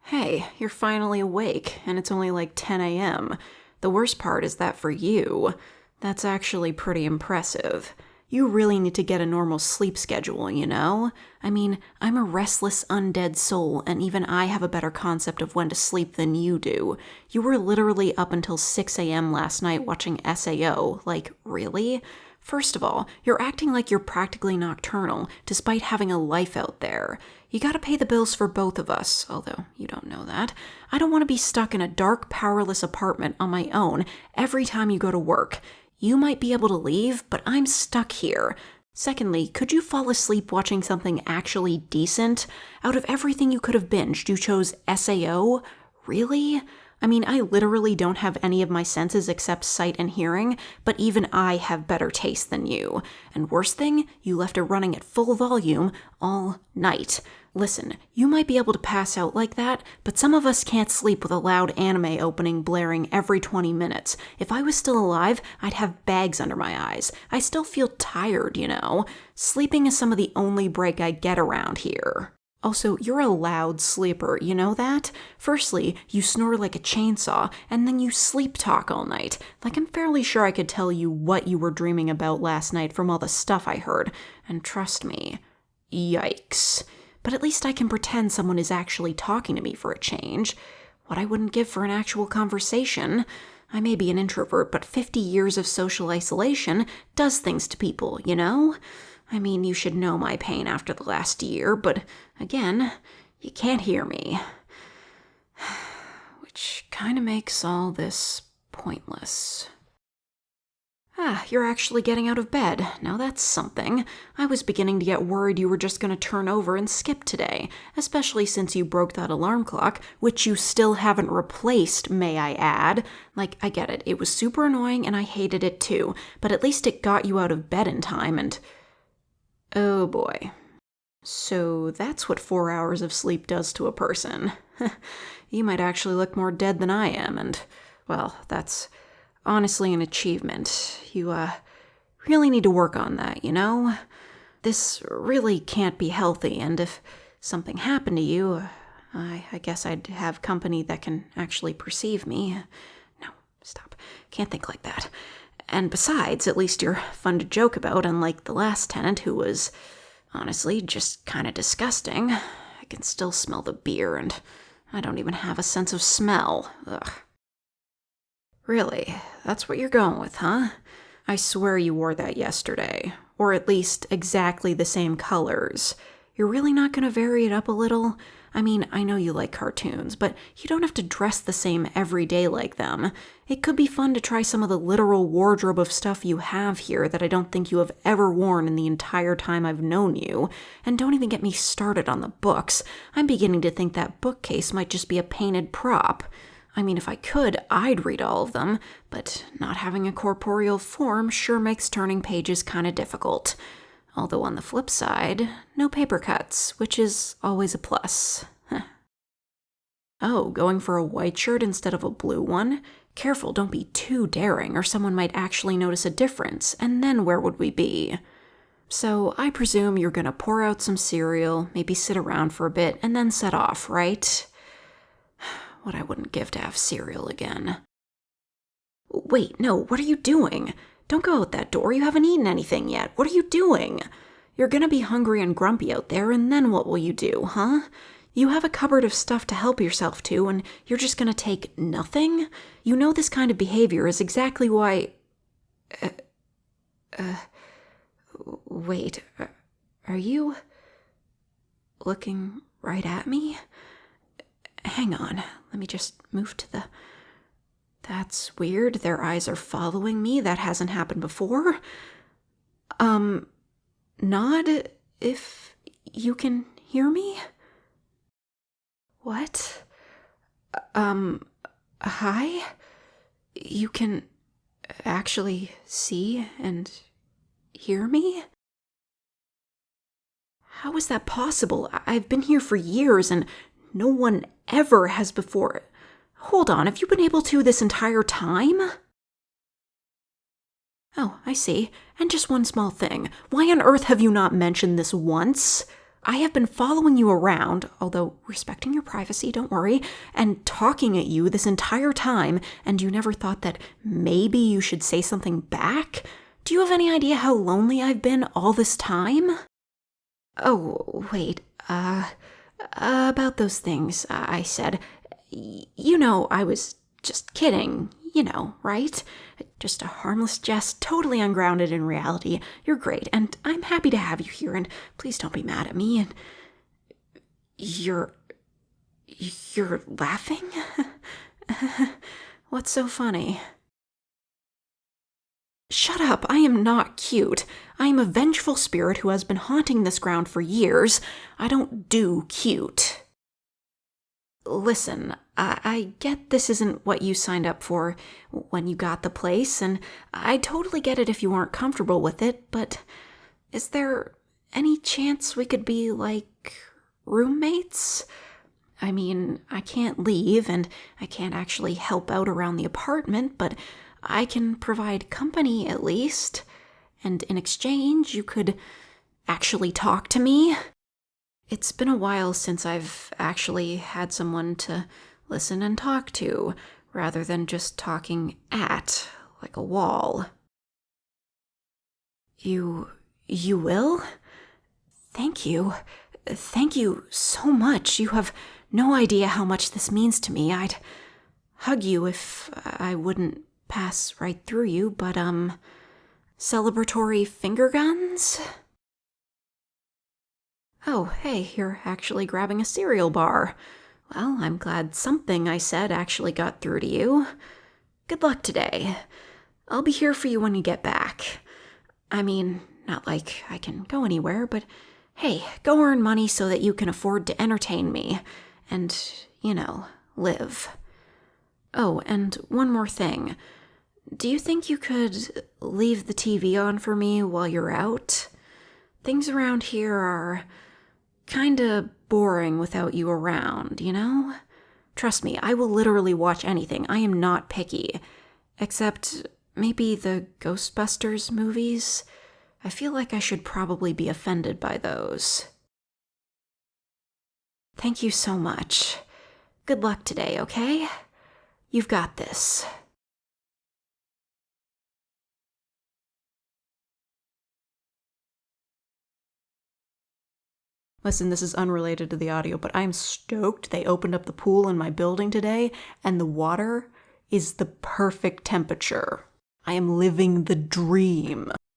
Hey, you're finally awake, and it's only like 10 a.m. The worst part is that for you, that's actually pretty impressive. You really need to get a normal sleep schedule, you know? I mean, I'm a restless undead soul, and even I have a better concept of when to sleep than you do. You were literally up until 6 a.m. last night watching SAO. Like, really? First of all, you're acting like you're practically nocturnal, despite having a life out there. You gotta pay the bills for both of us, although you don't know that. I don't want to be stuck in a dark, powerless apartment on my own every time you go to work. You might be able to leave, but I'm stuck here. Secondly, could you fall asleep watching something actually decent? Out of everything you could have binged, you chose SAO? Really? I mean, I literally don't have any of my senses except sight and hearing, but even I have better taste than you. And worst thing, you left it running at full volume all night. Listen, you might be able to pass out like that, but some of us can't sleep with a loud anime opening blaring every 20 minutes. If I was still alive, I'd have bags under my eyes. I still feel tired, you know? Sleeping is some of the only break I get around here. Also, you're a loud sleeper, you know that? Firstly, you snore like a chainsaw, and then you sleep talk all night. Like, I'm fairly sure I could tell you what you were dreaming about last night from all the stuff I heard. And trust me, yikes. But at least I can pretend someone is actually talking to me for a change. What I wouldn't give for an actual conversation. I may be an introvert, but 50 years of social isolation does things to people, you know? I mean, you should know my pain after the last year, but again, you can't hear me. Which kind of makes all this pointless. You're actually getting out of bed. Now that's something. I was beginning to get worried you were just going to turn over and skip today, especially since you broke that alarm clock, which you still haven't replaced, may I add. Like, I get it. It was super annoying and I hated it too, but at least it got you out of bed in time and... Oh boy. So that's what 4 hours of sleep does to a person. You might actually look more dead than I am, and, well, that's honestly an achievement. You, really need to work on that, you know? This really can't be healthy, and if something happened to you, I guess I'd have company that can actually perceive me. No, stop. Can't think like that. And besides, at least you're fun to joke about, unlike the last tenant who was, honestly, just kind of disgusting. I can still smell the beer, and I don't even have a sense of smell. Ugh. Really? That's what you're going with, huh? I swear you wore that yesterday. Or at least exactly the same colors. You're really not going to vary it up a little? I mean, I know you like cartoons, but you don't have to dress the same every day like them. It could be fun to try some of the literal wardrobe of stuff you have here that I don't think you have ever worn in the entire time I've known you. And don't even get me started on the books. I'm beginning to think that bookcase might just be a painted prop. I mean, if I could, I'd read all of them, but not having a corporeal form sure makes turning pages kind of difficult. Although on the flip side, no paper cuts, which is always a plus. Oh, going for a white shirt instead of a blue one? Careful, don't be too daring, or someone might actually notice a difference, and then where would we be? So, I presume you're gonna pour out some cereal, maybe sit around for a bit, and then set off, right? What I wouldn't give to have cereal again. Wait, no, what are you doing? Don't go out that door, you haven't eaten anything yet. What are you doing? You're gonna be hungry and grumpy out there, and then what will you do, huh? You have a cupboard of stuff to help yourself to, and you're just gonna take nothing? You know this kind of behavior is exactly why... Wait, are you looking right at me? Hang on, let me just move to the... That's weird. Their eyes are following me. That hasn't happened before. Nod if you can hear me? What? Hi? You can actually see and hear me? How is that possible? I've been here for years and no one ever has before... Hold on, have you been able to this entire time? Oh, I see. And just one small thing. Why on earth have you not mentioned this once? I have been following you around, although respecting your privacy, don't worry, and talking at you this entire time, and you never thought that maybe you should say something back? Do you have any idea how lonely I've been all this time? Oh, wait, about those things, I said. You know, I was just kidding, you know, right? Just a harmless jest, totally ungrounded in reality. You're great, and I'm happy to have you here, and please don't be mad at me, and you're laughing? What's so funny? Shut up, I am not cute. I am a vengeful spirit who has been haunting this ground for years. I don't do cute. Listen, I get this isn't what you signed up for when you got the place, and I totally get it if you aren't comfortable with it, but is there any chance we could be, like, roommates? I mean, I can't leave, and I can't actually help out around the apartment, but I can provide company at least, and in exchange, you could actually talk to me. It's been a while since I've actually had someone to listen and talk to, rather than just talking at, like a wall. You will? Thank you. Thank you so much. You have no idea how much this means to me. I'd hug you if I wouldn't pass right through you, but, celebratory finger guns? Oh, hey, you're actually grabbing a cereal bar. Well, I'm glad something I said actually got through to you. Good luck today. I'll be here for you when you get back. I mean, not like I can go anywhere, but hey, go earn money so that you can afford to entertain me. And, you know, live. Oh, and one more thing. Do you think you could leave the TV on for me while you're out? Things around here are kinda boring without you around, you know? Trust me, I will literally watch anything. I am not picky. Except maybe the Ghostbusters movies. I feel like I should probably be offended by those. Thank you so much. Good luck today, okay? You've got this. Listen, this is unrelated to the audio, but I'm stoked they opened up the pool in my building today, and the water is the perfect temperature. I am living the dream.